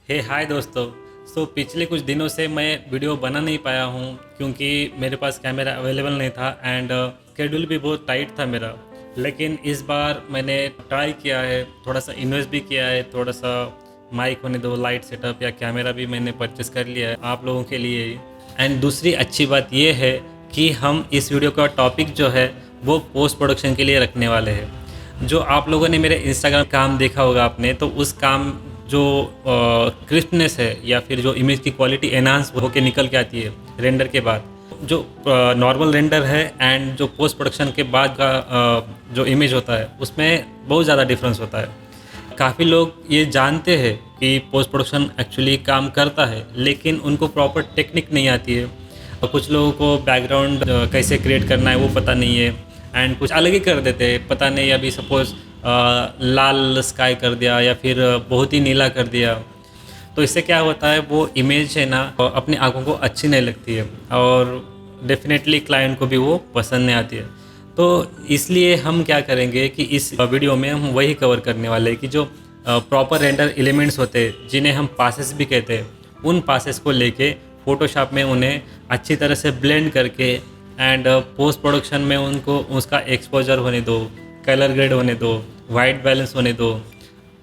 हे हाय दोस्तों। पिछले कुछ दिनों से मैं वीडियो बना नहीं पाया हूँ क्योंकि मेरे पास कैमरा अवेलेबल नहीं था एंड शेड्यूल भी बहुत टाइट था मेरा। लेकिन इस बार मैंने ट्राई किया है, थोड़ा सा इन्वेस्ट भी किया है, थोड़ा सा माइक होने दो, लाइट सेटअप या कैमरा भी मैंने परचेस कर लिया है आप लोगों के लिए ही। एंड दूसरी अच्छी बात ये है कि हम इस वीडियो का टॉपिक जो है वो पोस्ट प्रोडक्शन के लिए रखने वाले हैं। जो आप लोगों ने मेरे इंस्टाग्राम काम देखा होगा आपने, तो उस काम जो क्रिस्पनेस है या फिर जो इमेज की क्वालिटी एनहांस होकर निकल के आती है रेंडर के बाद, जो नॉर्मल रेंडर है एंड जो पोस्ट प्रोडक्शन के बाद का जो इमेज होता है उसमें बहुत ज़्यादा डिफरेंस होता है। काफ़ी लोग ये जानते हैं कि पोस्ट प्रोडक्शन एक्चुअली काम करता है, लेकिन उनको प्रॉपर टेक्निक नहीं आती है। और कुछ लोगों को बैकग्राउंड कैसे क्रिएट करना है वो पता नहीं है एंड कुछ अलग ही कर देते हैं। पता नहीं, अभी सपोज़ लाल स्काई कर दिया या फिर बहुत ही नीला कर दिया, तो इससे क्या होता है, वो इमेज है ना अपनी आंखों को अच्छी नहीं लगती है और डेफिनेटली क्लाइंट को भी वो पसंद नहीं आती है। तो इसलिए हम क्या करेंगे कि इस वीडियो में हम वही कवर करने वाले हैं कि जो प्रॉपर रेंडर एलिमेंट्स होते हैं जिन्हें हम पासेस भी कहते हैं, उन पासेस को लेके फ़ोटोशॉप में उन्हें अच्छी तरह से ब्लेंड करके एंड पोस्ट प्रोडक्शन में उनको उसका एक्सपोजर होने दो, कलर ग्रेड होने दो, वाइट बैलेंस होने दो,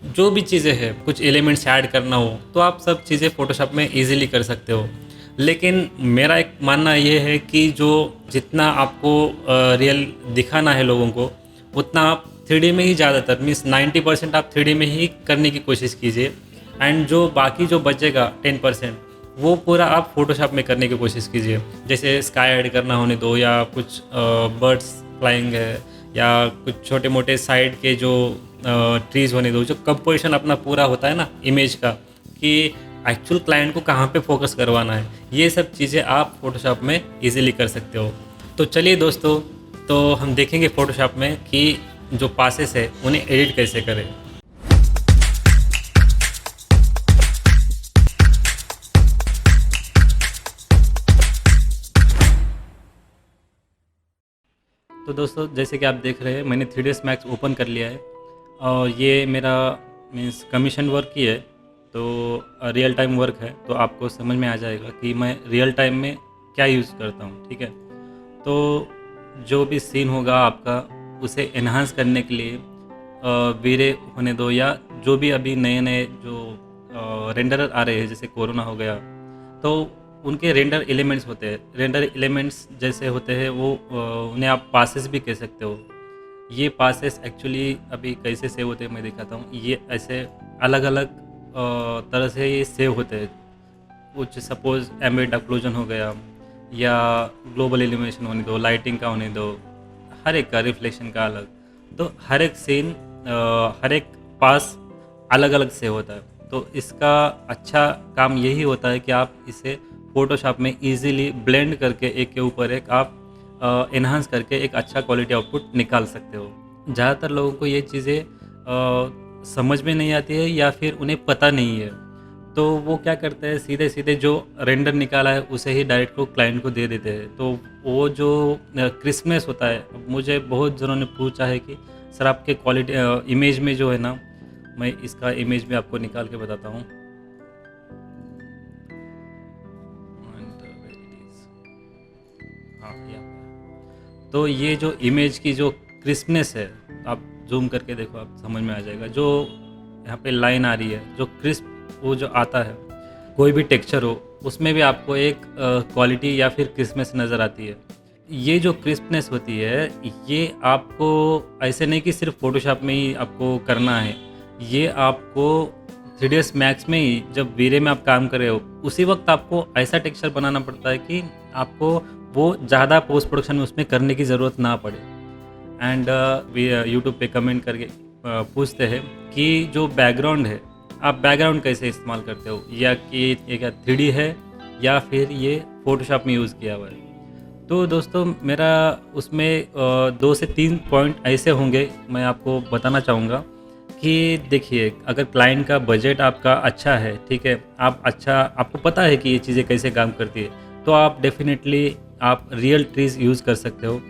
जो भी चीज़ें हैं, कुछ एलिमेंट्स ऐड करना हो तो आप सब चीज़ें फ़ोटोशॉप में इजीली कर सकते हो। लेकिन मेरा एक मानना ये है कि जो जितना आपको रियल दिखाना है लोगों को, उतना आप 3D में ही ज़्यादातर मीन्स 90% आप 3D में ही करने की कोशिश कीजिए एंड जो बाकी जो बचेगा 10% वो पूरा आप फ़ोटोशॉप में करने की कोशिश कीजिए। जैसे स्काई ऐड करना होने दो या कुछ बर्ड्स फ्लाइंग है या कुछ छोटे मोटे साइड के जो ट्रीज़ होने दो, जो कंपोजिशन अपना पूरा होता है ना इमेज का, कि एक्चुअल क्लाइंट को कहाँ पे फोकस करवाना है, ये सब चीज़ें आप फ़ोटोशॉप में इजीली कर सकते हो। तो चलिए दोस्तों, तो हम देखेंगे फ़ोटोशॉप में कि जो पासेस है उन्हें एडिट कैसे करें। तो दोस्तों, जैसे कि आप देख रहे हैं, मैंने 3ds Max ओपन कर लिया है और ये मेरा मीन्स कमीशन वर्क ही है, तो रियल टाइम वर्क है। तो आपको समझ में आ जाएगा कि मैं रियल टाइम में क्या यूज़ करता हूँ, ठीक है। तो जो भी सीन होगा आपका, उसे एनहांस करने के लिए वीरे होने दो या जो भी अभी नए नए जो रेंडर आ रहे हैं, जैसे कोरोना हो गया, तो उनके रेंडर एलिमेंट्स होते हैं। रेंडर एलिमेंट्स जैसे होते हैं वो उन्हें आप पासेस भी कह सकते हो। ये पासेस एक्चुअली अभी कैसे सेव होते हैं मैं दिखाता हूँ। ये ऐसे अलग अलग तरह से ये सेव होते हैं। कुछ सपोज़ एम्बिएंट ऑक्लूजन हो गया या ग्लोबल इल्यूमिनेशन होने दो, लाइटिंग का होने दो, हर एक का रिफ्लेक्शन का अलग। तो हर एक सीन हर एक पास अलग अलग सेव होता है। तो इसका अच्छा काम यही होता है कि आप इसे फ़ोटोशॉप में इजीली ब्लेंड करके एक के ऊपर एक आप एनहांस करके एक अच्छा क्वालिटी आउटपुट निकाल सकते हो। ज़्यादातर लोगों को ये चीज़ें समझ में नहीं आती है या फिर उन्हें पता नहीं है, तो वो क्या करते हैं, सीधे सीधे जो रेंडर निकाला है उसे ही डायरेक्ट को क्लाइंट को दे देते हैं। तो वो जो क्रिस्पनेस होता है, मुझे बहुत जनों ने पूछा है कि सर आपके क्वालिटी इमेज में जो है ना, मैं इसका इमेज भी आपको निकाल के बताता हूँ। तो ये जो इमेज की जो क्रिस्पनेस है, आप जूम करके देखो, आप समझ में आ जाएगा। जो यहाँ पे लाइन आ रही है, जो क्रिस्प वो जो आता है, कोई भी टेक्सचर हो उसमें भी आपको एक क्वालिटी या फिर क्रिस्पनेस नज़र आती है। ये जो क्रिस्पनेस होती है, ये आपको ऐसे नहीं कि सिर्फ फ़ोटोशॉप में ही आपको करना है, ये आपको 3ds Max में ही जब वीरे में आप काम कर रहे हो उसी वक्त आपको ऐसा टेक्सचर बनाना पड़ता है कि आपको वो ज़्यादा पोस्ट प्रोडक्शन में उसमें करने की ज़रूरत ना पड़े। एंड यूट्यूब पे कमेंट करके पूछते हैं कि जो बैकग्राउंड है, आप बैकग्राउंड कैसे इस्तेमाल करते हो, या कि ये क्या 3D है या फिर ये फ़ोटोशॉप में यूज़ किया हुआ है। तो दोस्तों, मेरा उसमें 2 से 3 पॉइंट ऐसे होंगे, मैं आपको बताना चाहूँगा कि देखिए, अगर क्लाइंट का बजट आपका अच्छा है, ठीक है, आपको पता है कि ये चीज़ें कैसे काम करती है, तो आप डेफिनेटली आप रियल ट्रीज़ यूज़ कर सकते हो।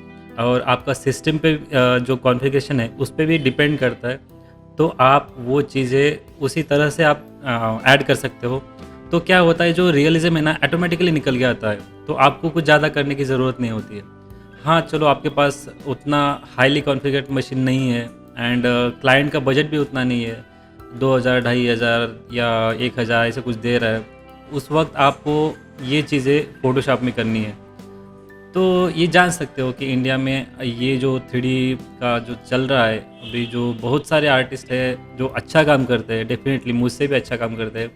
और आपका सिस्टम पे जो कॉन्फ़िगरेशन है उस पे भी डिपेंड करता है। तो आप वो चीज़ें उसी तरह से आप ऐड कर सकते हो। तो क्या होता है, जो रियलिज़म है ना ऑटोमेटिकली निकल के आता है, तो आपको कुछ ज़्यादा करने की ज़रूरत नहीं होती है। हाँ, चलो आपके पास उतना हाईली कॉन्फ़िगर्ड मशीन नहीं है एंड क्लाइंट का बजट भी उतना नहीं है, 2000 2500 या 1000 ऐसे कुछ दे रहा है, उस वक्त आपको ये चीज़ें फ़ोटोशॉप में करनी है। तो ये जान सकते हो कि इंडिया में ये जो 3D का जो चल रहा है अभी, जो बहुत सारे आर्टिस्ट हैं जो अच्छा काम करते हैं, डेफिनेटली मुझसे भी अच्छा काम करते हैं,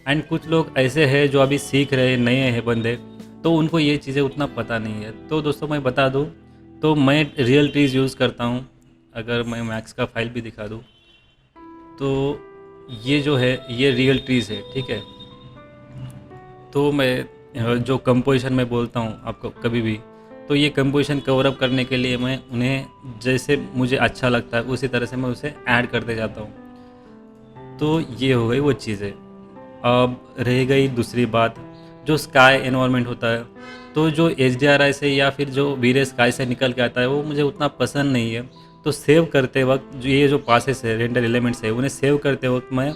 एंड कुछ लोग ऐसे हैं जो अभी सीख रहे हैं, नए हैं बंदे, तो उनको ये चीज़ें उतना पता नहीं है। तो दोस्तों मैं बता दूँ, तो मैं रियल ट्रीज़ यूज़ करता हूँ। अगर मैं मैक्स का फाइल भी दिखा दूँ, तो ये जो है ये रियल ट्रीज़ है, ठीक है। तो मैं जो कंपोजिशन मैं बोलता हूँ आपको कभी भी, तो ये कंपोजिशन कवर अप करने के लिए मैं उन्हें जैसे मुझे अच्छा लगता है उसी तरह से मैं उसे ऐड करते जाता हूँ। तो ये हो गई वो चीज़ें। अब रह गई दूसरी बात, जो स्काई एनवायरनमेंट होता है, तो जो HDRI से या फिर जो वीरे स्काई से निकल के आता है वो मुझे उतना पसंद नहीं है। तो सेव करते वक्त जो ये जो पासेस है, रेंडर एलिमेंट्स है, उन्हें सेव करते वक्त मैं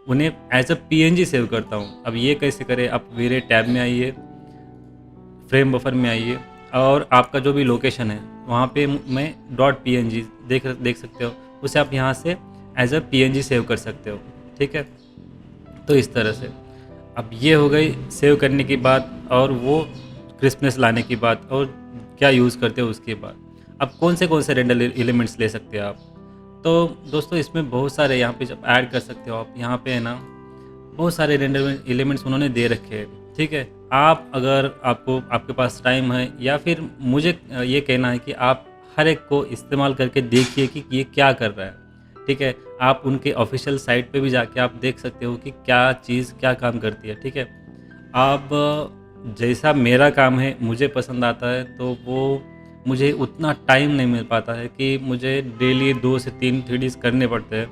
उन्हें एज अ PNG सेव करता हूँ। अब ये कैसे करें, आप वीरे टैब में आइए, फ्रेम बफर में आइए, और आपका जो भी लोकेशन है वहाँ पे मैं .png देख सकते हो, उसे आप यहाँ से एज अ PNG सेव कर सकते हो, ठीक है। तो इस तरह से अब ये हो गई सेव करने की बात, और वो क्रिस्पनेस लाने की बात, और क्या यूज़ करते हो उसके बाद। अब कौन से रेंडर एलिमेंट्स ले सकते हो आप, तो दोस्तों इसमें बहुत सारे यहाँ पे जब ऐड कर सकते हो आप, यहाँ पे है ना बहुत सारे रेंडर एलिमेंट्स उन्होंने दे रखे हैं, ठीक है। आप अगर आपके पास टाइम है, या फिर मुझे ये कहना है कि आप हर एक को इस्तेमाल करके देखिए कि ये क्या कर रहा है, ठीक है। आप उनके ऑफिशियल साइट पे भी जाके आप देख सकते हो कि क्या चीज़ क्या काम करती है, ठीक है। अब जैसा मेरा काम है मुझे पसंद आता है, तो वो मुझे उतना टाइम नहीं मिल पाता है कि मुझे डेली 2 से 3 3Ds करने पड़ते हैं।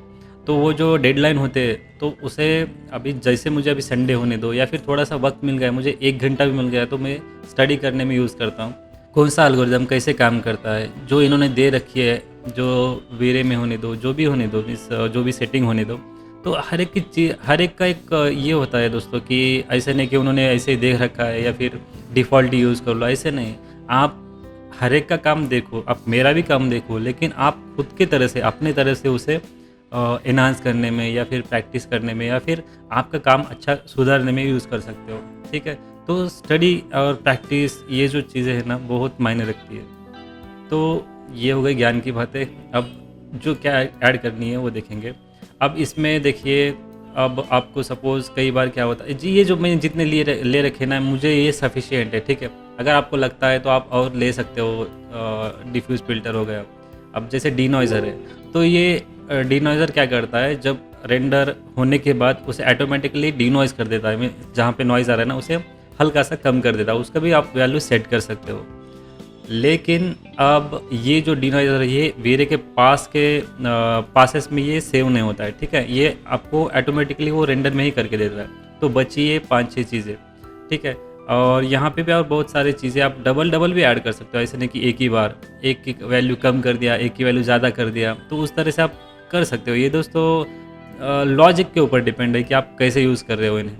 तो वो जो डेडलाइन होते हैं, तो उसे अभी जैसे मुझे अभी संडे होने दो, या फिर थोड़ा सा वक्त मिल गया, मुझे 1 घंटा भी मिल गया, तो मैं स्टडी करने में यूज़ करता हूँ कौन सा एल्गोरिदम कैसे काम करता है, जो इन्होंने दे रखी है, जो वीरे में होने दो, जो भी होने दो, इस जो भी सेटिंग होने दो। तो हर एक की चीज़, हर एक का एक ये होता है दोस्तों कि ऐसे नहीं कि उन्होंने ऐसे ही देख रखा है या फिर डिफ़ॉल्ट यूज़ कर लो, ऐसे नहीं। आप हर एक का काम देखो, आप मेरा भी काम देखो, लेकिन आप खुद की तरह से, अपनी तरह से उसे एनहांस करने में, या फिर प्रैक्टिस करने में, या फिर आपका काम अच्छा सुधारने में यूज़ कर सकते हो, ठीक है। तो स्टडी और प्रैक्टिस ये जो चीज़ें हैं ना बहुत मायने रखती है। तो ये हो गई ज्ञान की बातें। अब जो क्या ऐड करनी है वो देखेंगे। अब इसमें देखिए, अब आपको सपोज़ कई बार क्या होता है जी, ये जो मैंने जितने ले रखे ना, मुझे ये सफिशिएंट है, ठीक है। अगर आपको लगता है तो आप और ले सकते हो। डिफ्यूज़ फ़िल्टर हो गया। अब जैसे डीनॉइज़र है, तो ये डीनॉइज़र क्या करता है, जब रेंडर होने के बाद उसे ऑटोमेटिकली डीनॉइज़ कर देता है। जहाँ पे नॉइज़ आ रहा है ना, उसे हल्का सा कम कर देता है। उसका भी आप वैल्यू सेट कर सकते हो। लेकिन अब ये जो डीनॉइज़र है, ये वीरे के पासेस में ये सेव नहीं होता है, ठीक है। ये आपको ऑटोमेटिकली वो रेंडर में ही करके देता है। तो बची ये 5-6 चीज़ें, ठीक है। और यहाँ पे भी और बहुत सारी चीज़ें आप डबल भी ऐड कर सकते हो। ऐसे नहीं कि एक ही बार एक की वैल्यू कम कर दिया, एक की वैल्यू ज़्यादा कर दिया, तो उस तरह से आप कर सकते हो। ये दोस्तों लॉजिक के ऊपर डिपेंड है कि आप कैसे यूज़ कर रहे हो इन्हें।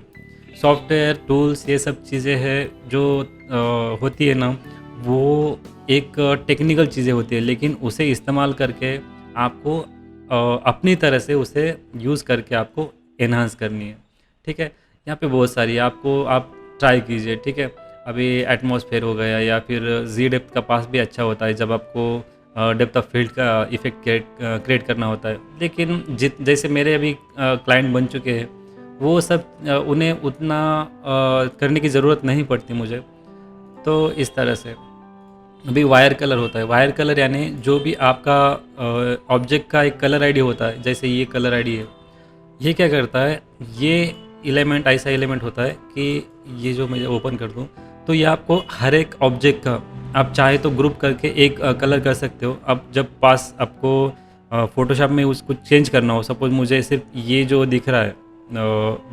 सॉफ्टवेयर टूल्स ये सब चीज़ें हैं जो होती है ना, वो एक टेक्निकल चीज़ें होती है, लेकिन उसे इस्तेमाल करके आपको अपनी तरह से उसे यूज़ करके आपको एनहांस करनी है, ठीक है। यहाँ पे बहुत सारी आपको आप ट्राई कीजिए, ठीक है। अभी एटमॉस्फेयर हो गया, या फिर जी डेप्थ का पास भी अच्छा होता है जब आपको डेप्थ ऑफ फील्ड का इफेक्ट क्रिएट करना होता है। लेकिन जैसे मेरे अभी क्लाइंट बन चुके हैं, वो सब उन्हें उतना करने की ज़रूरत नहीं पड़ती मुझे। तो इस तरह से अभी वायर कलर होता है। वायर कलर यानी जो भी आपका ऑब्जेक्ट का एक कलर आईडी होता है, जैसे ये कलर आईडी है, ये क्या करता है, ये एलिमेंट ऐसा एलिमेंट होता है कि ये जो मैं ओपन कर दूँ, तो ये आपको हर एक ऑब्जेक्ट का आप चाहे तो ग्रुप करके एक कलर कर सकते हो। अब जब पास आपको फ़ोटोशॉप में उसको चेंज करना हो, सपोज़ मुझे सिर्फ ये जो दिख रहा है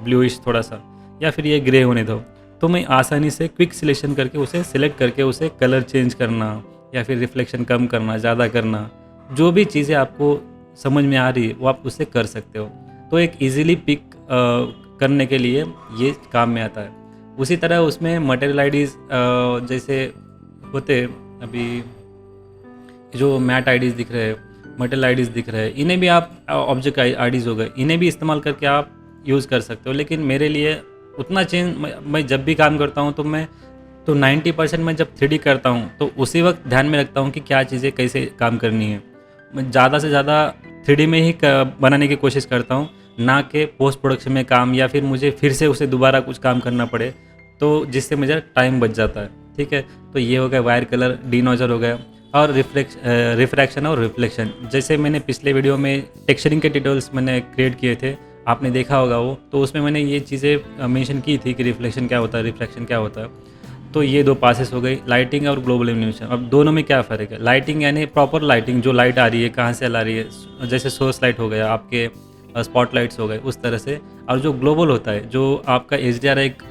ब्लूइश थोड़ा सा, या फिर ये ग्रे होने दो, तो मैं आसानी से क्विक सिलेक्शन करके उसे सिलेक्ट करके उसे कलर चेंज करना, या फिर रिफ्लेक्शन कम करना, ज़्यादा करना, जो भी चीज़ें आपको समझ में आ रही है वो आप उससे कर सकते हो। तो एक इजीली पिक करने के लिए ये काम में आता है। उसी तरह उसमें मटेरियल आईडीज़ जैसे होते अभी जो मैट आईडीज़ दिख रहे हैं, मटेरियल आईडीज़ दिख रहे हैं, इन्हें भी आप ऑब्जेक्ट आईडीज़ हो गए, इन्हें भी इस्तेमाल करके आप यूज़ कर सकते हो। लेकिन मेरे लिए उतना चेंज मैं जब भी काम करता हूँ तो 90% मैं जब 3D करता हूँ तो उसी वक्त ध्यान में रखता हूँ कि क्या चीज़ें कैसे काम करनी है। मैं ज़्यादा से ज़्यादा 3D में ही बनाने की कोशिश करता हूँ, ना कि पोस्ट प्रोडक्शन में काम या फिर मुझे फिर से उसे दोबारा कुछ काम करना पड़े, तो जिससे मुझे टाइम बच जाता है। ठीक है, तो ये हो गया वायर कलर, डी नोजल हो गया, और रिफ्रैक्शन और रिफ्लेक्शन। जैसे मैंने पिछले वीडियो में टेक्सचरिंग के ट्यूटोरियल्स मैंने क्रिएट किए थे, आपने देखा होगा वो, तो उसमें मैंने ये चीज़ें मेंशन की थी कि रिफ्लेक्शन क्या होता है, रिफ्रैक्शन क्या होता है। तो ये दो पासेस हो गई, लाइटिंग और ग्लोबल इल्यूमिनेशन। अब दोनों में क्या फ़र्क है? लाइटिंग यानी प्रॉपर लाइटिंग, जो लाइट आ रही है कहाँ से आ रही है, जैसे सोर्स लाइट हो गया, आपके स्पॉटलाइट्स हो गए, उस तरह से। और जो ग्लोबल होता है, जो आपका HDR एक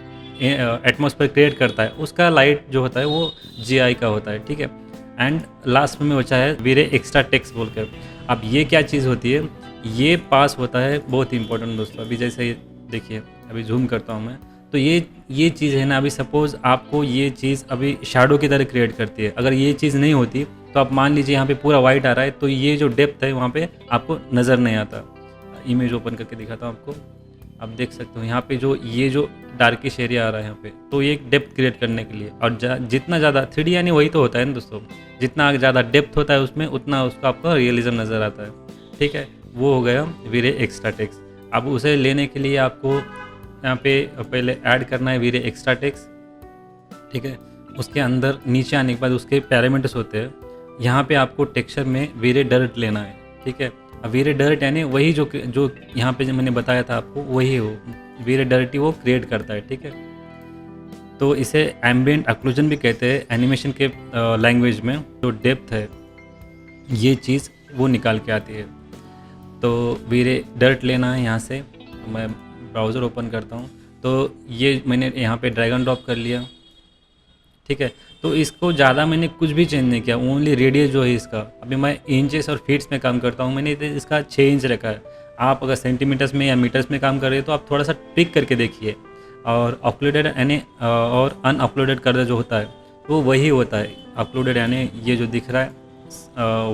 एटमॉस्फेयर क्रिएट करता है, उसका लाइट जो होता है वो GI का होता है। ठीक है, एंड लास्ट में बचा है वीरे एक्स्ट्रा टेक्स बोलकर। अब ये क्या चीज़ होती है? ये पास होता है, बहुत इंपॉर्टेंट दोस्तों। अभी जैसे देखिए, अभी जूम करता हूँ मैं, तो ये चीज़ है ना, अभी सपोज़ आपको ये चीज़ अभी शैडो की तरह क्रिएट करती है। अगर ये चीज़ नहीं होती तो आप मान लीजिए यहाँ पे पूरा वाइट आ रहा है, तो ये जो डेप्थ है वहाँ पे आपको नज़र नहीं आता। इमेज ओपन करके दिखाता हूँ आपको, आप देख सकते हो यहाँ पे ये जो डार्किश एरिया आ रहा है यहाँ पे, तो ये एक डेप्थ क्रिएट करने के लिए। और जितना ज़्यादा 3D यानी वही तो होता है ना दोस्तों, जितना ज़्यादा डेप्थ होता है उसमें, उतना उसका आपको रियलिज्म नज़र आता है। ठीक है, वो हो गया वीरे एक्स्ट्रा टेक्स। अब उसे लेने के लिए आपको यहाँ पे पहले ऐड करना है वीरे एक्स्ट्रा टेक्स। ठीक है, उसके अंदर नीचे आने के बाद उसके पैरामीटर्स होते हैं, यहाँ पे आपको टेक्सचर में वीरे डर्ट लेना है। ठीक है, अब वीरे डर्ट यानी वही जो यहाँ पे जो मैंने बताया था आपको, वही हो वीरे डर्ट ही वो क्रिएट करता है। ठीक है, तो इसे एम्बिएंट ऑक्लूजन भी कहते हैं एनिमेशन के लैंग्वेज में। जो डेप्थ है ये चीज़ वो निकाल के आती है। तो वीरे डर्ट लेना है यहाँ से, तो मैं ब्राउज़र ओपन करता हूँ, तो ये मैंने यहाँ पे ड्रैग एंड ड्रॉप कर लिया। ठीक है, तो इसको ज़्यादा मैंने कुछ भी चेंज नहीं किया, ओनली रेडियस जो है इसका, अभी मैं इंचेस और फीट्स में काम करता हूँ, मैंने इसका 6 इंच रखा है। आप अगर सेंटीमीटर्स में या मीटर्स में काम कर रहे हो तो आप थोड़ा सा ट्रिक करके देखिए। और अपलोडेड यानी और अनअपलोडेड कर्सर जो होता है वो वही होता है। अपलोडेड यानी ये जो दिख रहा है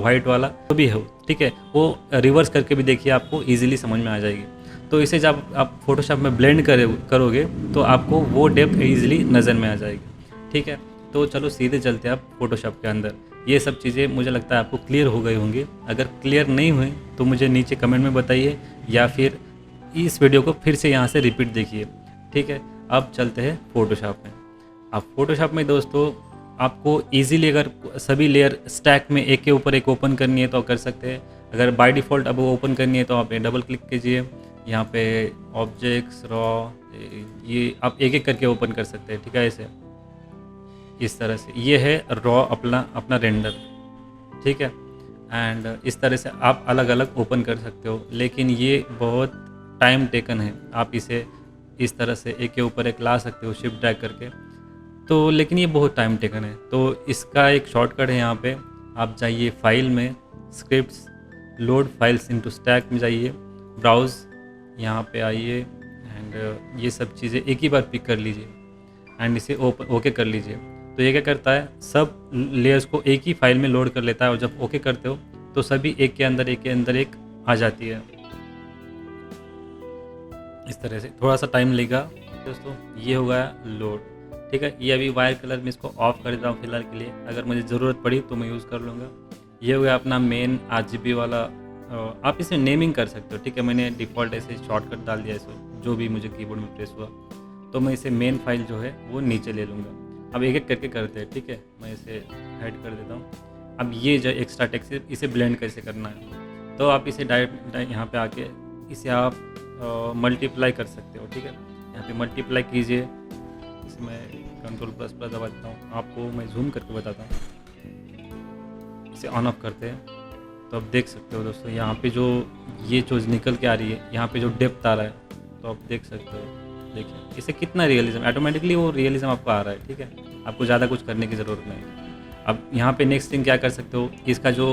वाइट वाला वो भी हो। ठीक है, वो रिवर्स करके भी देखिए, आपको ईजिली समझ में आ जाएगी। तो इसे जब आप फोटोशॉप में ब्लेंड करोगे तो आपको वो डेप्थ ईजिली नज़र में आ जाएगी। ठीक है, तो चलो सीधे चलते हैं आप फोटोशॉप के अंदर। ये सब चीज़ें मुझे लगता है आपको क्लियर हो गई होंगी। अगर क्लियर नहीं हुई तो मुझे नीचे कमेंट में बताइए, या फिर इस वीडियो को फिर से यहाँ से रिपीट देखिए। ठीक है, अब चलते हैं फोटोशॉप में। अब फोटोशॉप में दोस्तों आपको इजीली अगर सभी लेयर स्टैक में एक के ऊपर एक ओपन करनी है तो कर सकते हैं। अगर बाय डिफ़ॉल्ट अब ओपन करनी है तो आप डबल क्लिक कीजिए, यहाँ पे ऑब्जेक्ट्स रॉ, ये आप एक एक करके ओपन कर सकते हैं। ठीक है, ऐसे इस तरह से ये है रॉ अपना रेंडर। ठीक है, एंड इस तरह से आप अलग अलग ओपन कर सकते हो, लेकिन ये बहुत टाइम टेकन है। आप इसे इस तरह से एक के ऊपर एक ला सकते हो शिफ्ट ड्रैग करके, तो लेकिन ये बहुत टाइम टेकन है। तो इसका एक शॉर्टकट है, यहाँ पे आप जाइए फाइल में, scripts, load files into stack में जाइए, ब्राउज़, यहाँ पे आइए, एंड ये सब चीज़ें एक ही बार पिक कर लीजिए एंड इसे ओके कर लीजिए। तो ये क्या करता है, सब लेयर्स को एक ही फाइल में लोड कर लेता है, और जब ओके करते हो तो सभी एक के अंदर एक आ जाती है। इस तरह से थोड़ा सा टाइम लेगा दोस्तों। ये हो गया लोड। ठीक है, ये अभी वायर कलर में इसको ऑफ कर देता हूँ फिलहाल के लिए, अगर मुझे ज़रूरत पड़ी तो मैं यूज़ कर लूँगा। ये हो गया अपना मेन RGB वाला। आप इसे नेमिंग कर सकते हो। ठीक है, मैंने डिफ़ॉल्ट ऐसे शॉर्टकट डाल दिया इसमें, जो भी मुझे कीबोर्ड में प्रेस हुआ, तो मैं इसे मेन फाइल जो है वो नीचे ले लूँगा। अब एक एक करके करते हैं। ठीक है, मैं इसे ऐड कर देता हूँ। अब ये जो एक्स्ट्रा टेक्स्ट है इसे ब्लेंड कैसे करना है, तो आप इसे डायरेक्ट यहाँ पे आके इसे आप मल्टीप्लाई कर सकते हो। ठीक है, यहाँ पे मल्टीप्लाई कीजिए, इसे मैं Ctrl++ दबा देता हूँ, आपको मैं जूम करके बताता हूँ। इसे ऑन ऑफ करते हैं तो आप देख सकते हो दोस्तों, यहाँ पे जो ये चीज़ निकल के आ रही है, यहाँ पे जो डेप्थ आ रहा है, तो आप देख सकते हो। देखिए इसे कितना रियलिज्म, ऑटोमेटिकली वो रियलिज्म आपको आ रहा है। ठीक है, आपको ज़्यादा कुछ करने की ज़रूरत नहीं। अब यहाँ पे नेक्स्ट थिंग क्या कर सकते हो, इसका जो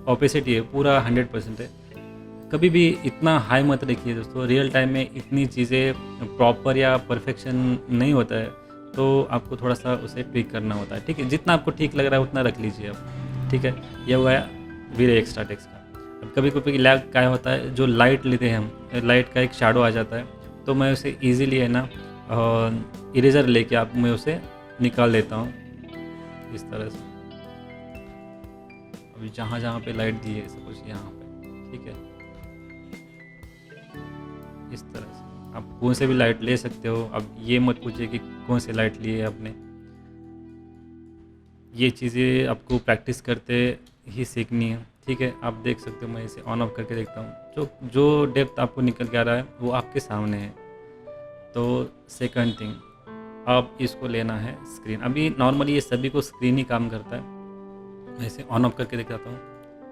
ओपेसिटी है पूरा 100% है, कभी भी इतना हाई मत रखिए दोस्तों। रियल टाइम में इतनी चीज़ें प्रॉपर या परफेक्शन नहीं होता है, तो आपको थोड़ा सा उसे ट्विक करना होता है, ठीक है। जितना आपको ठीक लग रहा है उतना रख लीजिए आप, ठीक है। ये हुआ वीरे एक्स्ट्रा टेक्स का। अब कभी कभी लैग क्या होता है, जो लाइट लेते हैं हम, लाइट का एक शैडो आ जाता है, तो मैं उसे ईजीली है ना इरेज़र लेके आप मैं उसे निकाल देता हूँ इस तरह से। अभी जहाँ जहाँ पे लाइट दी है सपोज यहाँ पे, ठीक है, इस तरह से आप कौन से भी लाइट ले सकते हो। अब ये मत पूछिए कि कौन से लाइट लिए आपने, ये चीज़ें आपको प्रैक्टिस करते ही सीखनी है, ठीक है। आप देख सकते हो, मैं इसे ऑन ऑफ करके देखता हूँ, जो जो डेप्थ आपको निकल के आ रहा है वो आपके सामने है। तो सेकंड थिंग, अब इसको लेना है स्क्रीन। अभी नॉर्मली ये सभी को स्क्रीन ही काम करता है। मैं इसे ऑन ऑफ करके दिखाता हूँ।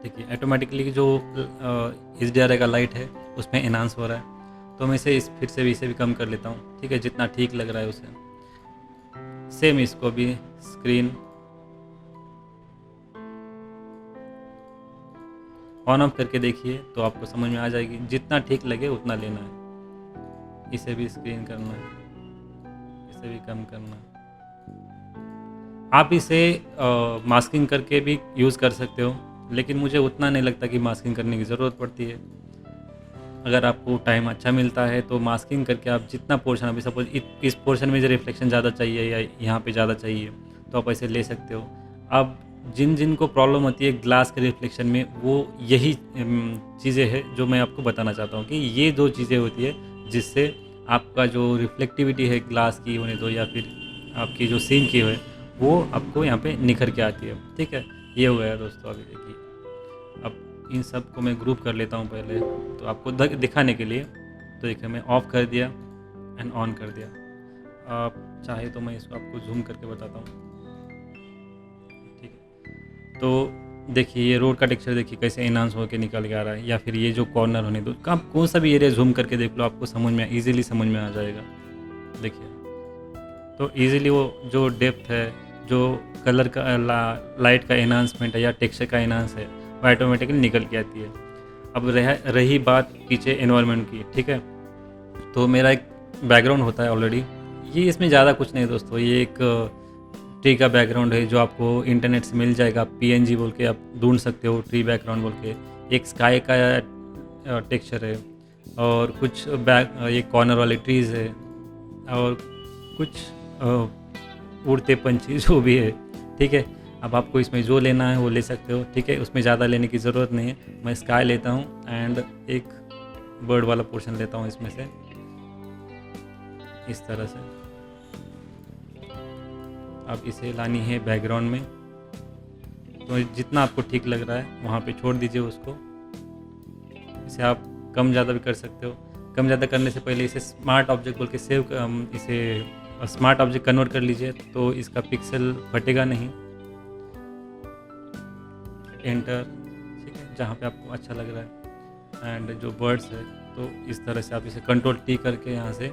देखिए ऑटोमेटिकली जो HDRI का लाइट है उसमें एनहांस हो रहा है, तो मैं इसे फिर से भी इसे भी कम कर लेता हूँ, ठीक है, जितना ठीक लग रहा है उसे। सेम इसको भी स्क्रीन ऑन ऑफ करके देखिए तो आपको समझ में आ जाएगी, जितना ठीक लगे उतना लेना है। इसे भी स्क्रीन करना है, इसे भी कम करना है। आप इसे मास्किंग करके भी यूज़ कर सकते हो, लेकिन मुझे उतना नहीं लगता कि मास्किंग करने की ज़रूरत पड़ती है। अगर आपको टाइम अच्छा मिलता है तो मास्किंग करके आप जितना पोर्शन, अभी सपोज इस पोर्शन में जो रिफ्लेक्शन ज़्यादा चाहिए या यहाँ पे ज़्यादा चाहिए, तो आप ऐसे ले सकते हो। अब जिन जिन को प्रॉब्लम होती है ग्लास के रिफ्लेक्शन में, वो यही चीज़ें हैं जो मैं आपको बताना चाहता हूँ कि ये दो चीज़ें होती है जिससे आपका जो रिफ्लेक्टिविटी है ग्लास की होने दो या फिर आपकी जो सीन की है वो आपको यहाँ पे निखर के आती है, ठीक है। ये हो गया दोस्तों। अभी देखिए, अब इन सब को मैं ग्रुप कर लेता हूँ पहले तो आपको दिखाने के लिए। तो देखिए मैं ऑफ़ कर दिया एंड ऑन कर दिया। आप चाहे तो मैं इसको आपको जूम करके बताता हूँ, ठीक है। तो देखिए ये रोड का टेक्सचर देखिए कैसे एनहांस होकर निकल के आ रहा है, या फिर ये जो कॉर्नर होने दो, आप कौन सा भी एरिया जूम करके देख लो, आपको समझ में ईजिली समझ में आ जाएगा। देखिए तो ईजिली वो जो डेप्थ है, जो कलर का लाइट का एनहांसमेंट है या टेक्सचर का एनहांस है, वो ऑटोमेटिकली निकल के आती है। अब रही बात पीछे एनवायरनमेंट की, ठीक है। तो मेरा एक बैकग्राउंड होता है ऑलरेडी, ये इसमें ज़्यादा कुछ नहीं दोस्तों। ये एक ट्री का बैकग्राउंड है जो आपको इंटरनेट से मिल जाएगा, PNG बोल के आप ढूंढ सकते हो, ट्री बैकग्राउंड बोल के। एक स्काई का टेक्सचर है और कुछ एक कॉर्नर वाले ट्रीज़ है और कुछ उड़ते पंछी जो भी है, ठीक है। अब आपको इसमें जो लेना है वो ले सकते हो, ठीक है। उसमें ज़्यादा लेने की ज़रूरत नहीं है। मैं स्काई लेता हूँ एंड एक बर्ड वाला पोर्शन लेता हूँ इसमें से, इस तरह से। अब इसे लानी है बैकग्राउंड में, तो जितना आपको ठीक लग रहा है वहाँ पे छोड़ दीजिए उसको। इसे आप कम ज़्यादा भी कर सकते हो। कम ज़्यादा करने से पहले इसे स्मार्ट ऑब्जेक्ट बोल के इसे स्मार्ट ऑब्जेक्ट कन्वर्ट कर लीजिए, तो इसका पिक्सल फटेगा नहीं। एंटर, ठीक है, जहाँ पे आपको अच्छा लग रहा है। एंड जो बर्ड्स है तो इस तरह से आप इसे Ctrl+T करके यहाँ से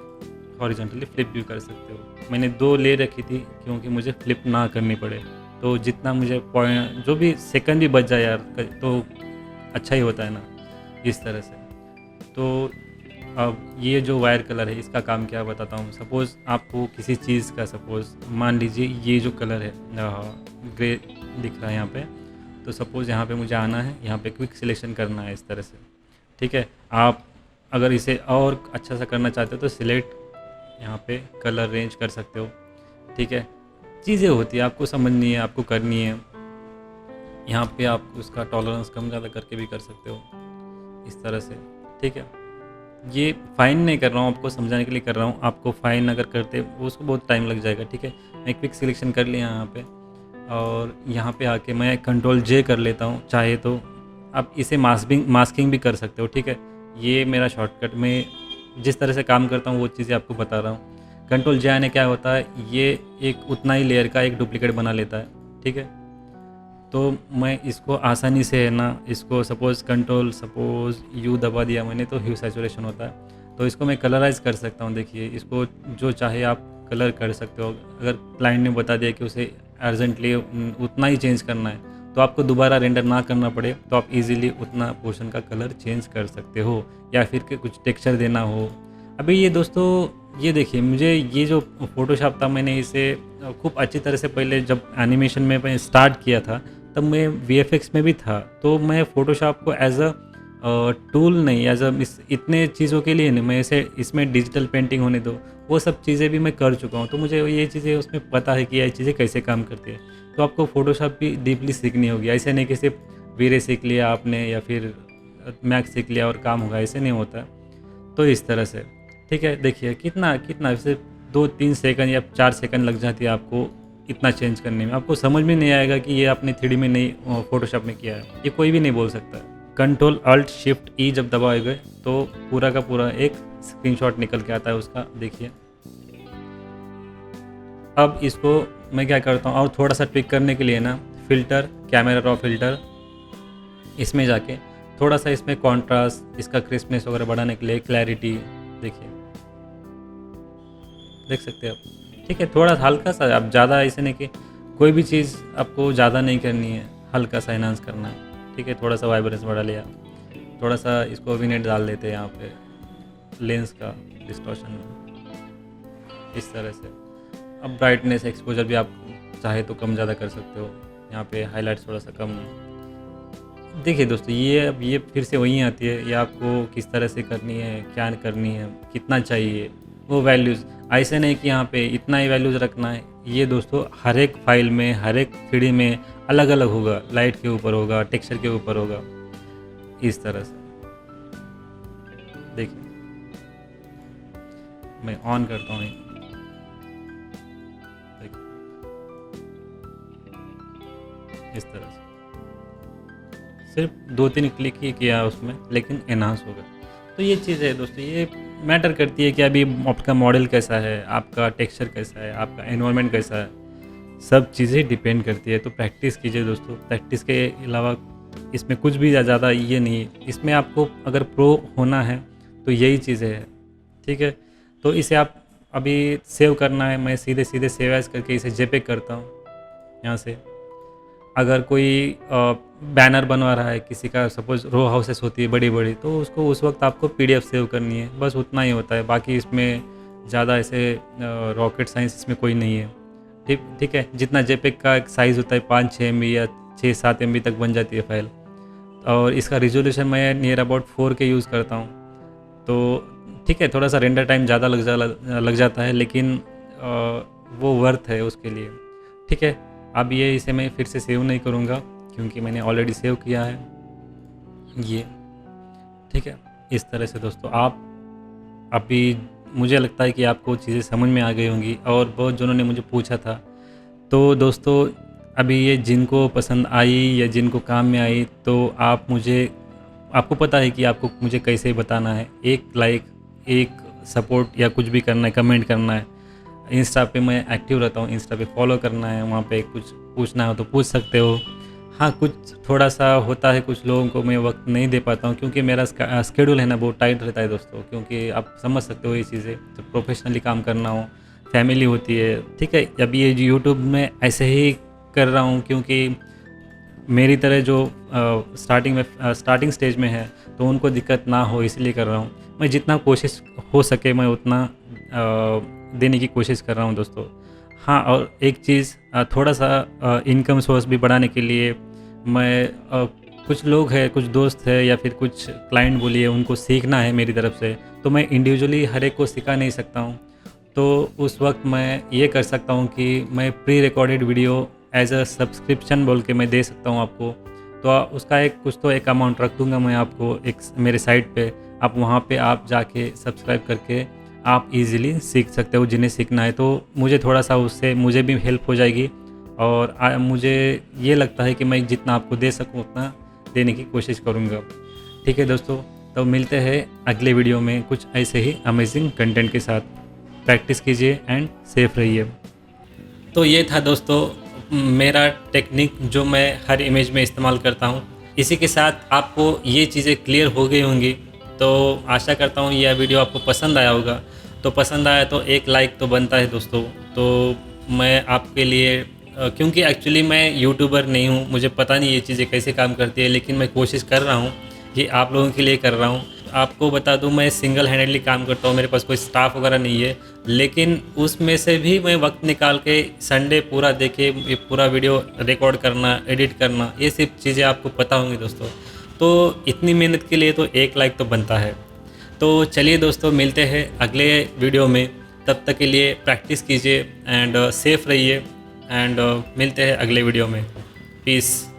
हॉरिजॉन्टली फ्लिप भी कर सकते हो। मैंने 2 ले रखी थी क्योंकि मुझे फ्लिप ना करनी पड़े, तो जितना मुझे पॉइंट जो भी सेकंड भी बच जाए यार तो अच्छा ही होता है ना, इस तरह से। तो अब ये जो वायर कलर है इसका काम क्या बताता हूँ। सपोज़ आपको किसी चीज़ का, सपोज़ मान लीजिए ये जो कलर है ग्रे दिख रहा है यहाँ पे, तो सपोज़ यहाँ पे मुझे आना है, यहाँ पे क्विक सिलेक्शन करना है इस तरह से, ठीक है। आप अगर इसे और अच्छा सा करना चाहते हो तो सिलेक्ट यहाँ पे कलर रेंज कर सकते हो, ठीक है। चीज़ें होती है, आपको समझनी है, आपको करनी है। यहाँ पे आप उसका टॉलरेंस कम ज़्यादा करके भी कर सकते हो इस तरह से, ठीक है। ये फाइन नहीं कर रहा हूँ, आपको समझाने के लिए कर रहा हूँ। आपको फाइन अगर करते उसको बहुत टाइम लग जाएगा, ठीक है। मैं क्विक सिलेक्शन कर लिया यहाँ पे, और यहाँ पे आके मैं Ctrl+J कर लेता हूँ। चाहे तो आप इसे मास्किंग भी कर सकते हो, ठीक है। ये मेरा शॉर्टकट में जिस तरह से काम करता हूँ वो चीज़ें आपको बता रहा हूँ। Ctrl+J आने क्या होता है, ये एक उतना ही लेयर का एक डुप्लीकेट बना लेता है, ठीक है। तो मैं इसको आसानी से है ना, इसको सपोज़ U दबा दिया मैंने तो ह्यू सैचुरेशन होता है, तो इसको मैं कलराइज कर सकता हूँ। देखिए इसको जो चाहे आप कलर कर सकते हो। अगर क्लाइंट ने बता दिया कि उसे अर्जेंटली उतना ही चेंज करना है तो आपको दोबारा रेंडर ना करना पड़े तो आप इजीली उतना पोर्शन का कलर चेंज कर सकते हो, या फिर कि कुछ टेक्सचर देना हो। अभी ये दोस्तों ये देखिए, मुझे ये जो फ़ोटोशॉप था मैंने इसे खूब अच्छी तरह से पहले जब एनिमेशन में मैं स्टार्ट किया था तब मैं वीएफएक्स में भी था, तो मैं फ़ोटोशॉप को एज अ टूल नहीं, एज अ इतने चीज़ों के लिए नहीं, मैं इसे इसमें डिजिटल पेंटिंग होने दो वो सब चीज़ें भी मैं कर चुका हूँ, तो मुझे ये चीज़ें उसमें पता है कि ये चीज़ें कैसे काम करती है। तो आपको फ़ोटोशॉप भी डीपली सीखनी होगी, ऐसे नहीं कि सिर्फ वीरे सीख लिया आपने या फिर मैक्स सीख लिया और काम होगा, ऐसे नहीं होता। तो इस तरह से ठीक है, देखिए कितना कितना सिर्फ 2-3 सेकंड या 4 सेकंड लग जाती है आपको इतना चेंज करने में, आपको समझ में नहीं आएगा कि ये आपने 3D में नहीं फ़ोटोशॉप में किया है, ये कोई भी नहीं बोल सकता। कंट्रोल अल्ट शिफ्ट ई जब दबाओगे तो पूरा का पूरा एक स्क्रीनशॉट निकल के आता है उसका, देखिए। अब इसको मैं क्या करता हूँ, और थोड़ा सा ट्विक करने के लिए ना, फ़िल्टर, कैमरा रॉ फ़िल्टर, इसमें जाके थोड़ा सा इसमें कॉन्ट्रास्ट, इसका क्रिस्पनेस वगैरह बढ़ाने के लिए क्लैरिटी, देखिए देख सकते हैं आप। ठीक है, थोड़ा हल्का सा, आप ज़्यादा ऐसे नहीं कि कोई भी चीज़ आपको ज़्यादा नहीं करनी है, हल्का सा एनहांस करना है। ठीक है, थोड़ा सा वाइब्रेंस बढ़ा लिया, थोड़ा सा इसको विनेट डाल देते हैं यहाँ पे लेंस का डिस्टॉर्शन में, इस तरह से। अब ब्राइटनेस एक्सपोजर भी आप चाहे तो कम ज़्यादा कर सकते हो, यहाँ पे हाईलाइट्स थोड़ा सा कम। देखिए दोस्तों, ये फिर से वही आती है, ये आपको किस तरह से करनी है, क्या करनी है, कितना चाहिए वो वैल्यूज़। ऐसे नहीं कि यहाँ पे इतना ही वैल्यूज़ रखना है, ये दोस्तों हर एक फाइल में, हर एक 3D में अलग अलग होगा, लाइट के ऊपर होगा, टेक्सचर के ऊपर होगा, इस तरह से। देखिए मैं ऑन करता हूँ, देखिए इस तरह से सिर्फ 2-3 क्लिक ही किया उसमें, लेकिन एनहांस हो गया। तो ये चीज़ है दोस्तों, ये मैटर करती है कि अभी आपका मॉडल कैसा है, आपका टेक्सचर कैसा है, आपका एनवायरनमेंट कैसा है, सब चीज़ें डिपेंड करती है। तो प्रैक्टिस कीजिए दोस्तों, प्रैक्टिस के अलावा इसमें कुछ भी ज़्यादा ये नहीं है। इसमें आपको अगर प्रो होना है तो यही चीज़ें है, ठीक है। तो इसे आप अभी सेव करना है, मैं सीधे सीधे सेव एज़ करके इसे जेपेग करता हूँ यहाँ से। अगर कोई बैनर बनवा रहा है किसी का, सपोज़ रो हाउसेस होती है बड़ी बड़ी, तो उसको उस वक्त आपको PDF सेव करनी है, बस उतना ही होता है। बाकी इसमें ज़्यादा ऐसे रॉकेट साइंस इसमें कोई नहीं है, ठीक है। जितना जेपेग का एक साइज़ होता है 5-6 MB या 6-7 MB तक बन जाती है फाइल, और इसका रिजोल्यूशन मैं नियर अबाउट 4K यूज़ करता हूँ। तो ठीक है, थोड़ा सा रेंडर टाइम ज़्यादा लग जाता है, लेकिन वो वर्थ है उसके लिए, ठीक है। अब ये इसे मैं फिर से सेव नहीं करूँगा क्योंकि मैंने ऑलरेडी सेव किया है ये, ठीक है। इस तरह से दोस्तों आप अभी, मुझे लगता है कि आपको चीज़ें समझ में आ गई होंगी, और बहुत जिन्होंने मुझे पूछा था। तो दोस्तों अभी ये जिनको पसंद आई या जिनको काम में आई, तो आपको पता है कि आपको मुझे कैसे बताना है। एक लाइक, एक सपोर्ट या कुछ भी करना है, कमेंट करना है। इंस्टा पे मैं एक्टिव रहता हूँ, इंस्टा पे फॉलो करना है, वहाँ पे कुछ पूछना हो तो पूछ सकते हो। हाँ, कुछ थोड़ा सा होता है, कुछ लोगों को मैं वक्त नहीं दे पाता हूँ क्योंकि मेरा स्केड्यूल है ना बहुत टाइट रहता है दोस्तों, क्योंकि आप समझ सकते हो ये चीज़ें, जब प्रोफेशनली काम करना हो, फैमिली होती है, ठीक है। अभी ये यूट्यूब में ऐसे ही कर रहा हूँ क्योंकि मेरी तरह जो स्टार्टिंग स्टेज में है तो उनको दिक्कत ना हो, इसलिए कर रहा हूँ। मैं जितना कोशिश हो सके मैं उतना देने की कोशिश कर रहा हूँ दोस्तों। हाँ, और एक चीज़, थोड़ा सा इनकम सोर्स भी बढ़ाने के लिए मैं कुछ लोग हैं, कुछ दोस्त है या फिर कुछ क्लाइंट बोलिए, उनको सीखना है मेरी तरफ से, तो मैं इंडिविजुअली हर एक को सिखा नहीं सकता हूँ। तो उस वक्त मैं ये कर सकता हूँ कि मैं pre recorded video as a subscription बोल के मैं दे सकता हूँ आपको। तो उसका एक अमाउंट रख दूँगा मैं आपको एक मेरे साइट पे, आप वहाँ पे आप जाके सब्सक्राइब करके आप इजीली सीख सकते हो जिन्हें सीखना है। तो मुझे थोड़ा सा उससे मुझे भी हेल्प हो जाएगी, और मुझे ये लगता है कि मैं जितना आपको दे सकूँ उतना देने की कोशिश करूँगा, ठीक है दोस्तों। तो मिलते हैं अगले वीडियो में कुछ ऐसे ही अमेजिंग कंटेंट के साथ। प्रैक्टिस कीजिए एंड सेफ रहिए। तो ये था दोस्तों मेरा टेक्निक जो मैं हर इमेज में इस्तेमाल करता हूँ। इसी के साथ आपको ये चीज़ें क्लियर हो गई होंगी, तो आशा करता हूँ यह वीडियो आपको पसंद आया होगा। तो पसंद आया तो एक लाइक तो बनता है दोस्तों। तो मैं आपके लिए क्योंकि एक्चुअली मैं यूट्यूबर नहीं हूँ, मुझे पता नहीं ये चीज़ें कैसे काम करती है, लेकिन मैं कोशिश कर रहा हूँ, ये आप लोगों के लिए कर रहा हूँ। आपको बता दूँ, मैं सिंगल हैंडेडली काम करता हूँ, मेरे पास कोई स्टाफ वगैरह नहीं है, लेकिन उसमें से भी मैं वक्त निकाल के संडे पूरा देखे ये पूरा वीडियो रिकॉर्ड करना, एडिट करना, ये सब चीज़ें आपको पता होंगी दोस्तों। तो इतनी मेहनत के लिए तो 1 लाइक तो बनता है। तो चलिए दोस्तों, मिलते हैं अगले वीडियो में। तब तक के लिए प्रैक्टिस कीजिए एंड सेफ रहिए एंड मिलते हैं अगले वीडियो में। पीस।